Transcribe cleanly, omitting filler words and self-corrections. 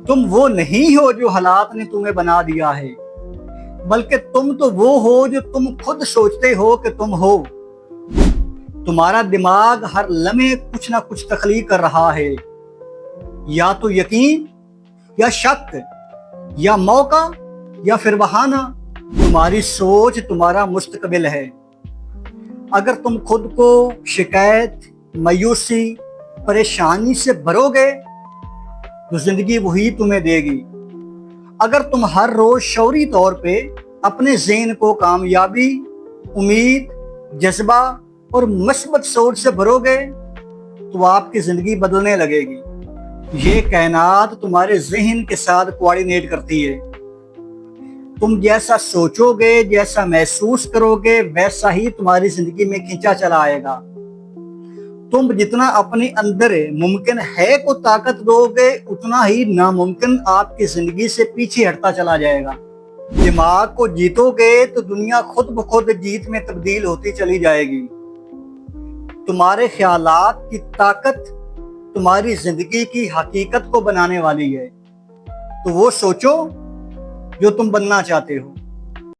تم وہ نہیں ہو جو حالات نے تمہیں بنا دیا ہے، بلکہ تم تو وہ ہو جو تم خود سوچتے ہو کہ تم ہو۔ تمہارا دماغ ہر لمحے کچھ نہ کچھ تخلیق کر رہا ہے، یا تو یقین یا شک یا موقع یا پھر بہانہ۔ تمہاری سوچ تمہارا مستقبل ہے۔ اگر تم خود کو شکایت، مایوسی، پریشانی سے بھرو گے تو زندگی وہی تمہیں دے گی۔ اگر تم ہر روز شعوری طور پہ اپنے ذہن کو کامیابی، امید، جذبہ اور مثبت سوچ سے بھرو گے تو آپ کی زندگی بدلنے لگے گی۔ یہ کائنات تمہارے ذہن کے ساتھ کوآرڈینیٹ کرتی ہے۔ تم جیسا سوچو گے، جیسا محسوس کرو گے، ویسا ہی تمہاری زندگی میں کھینچا چلا آئے گا۔ تم جتنا اپنے اندر ممکن ہے کو طاقت دو گے، اتنا ہی ناممکن آپ کی زندگی سے پیچھے ہٹتا چلا جائے گا۔ دماغ کو جیتو گے تو دنیا خود بخود جیت میں تبدیل ہوتی چلی جائے گی۔ تمہارے خیالات کی طاقت تمہاری زندگی کی حقیقت کو بنانے والی ہے۔ تو وہ سوچو جو تم بننا چاہتے ہو۔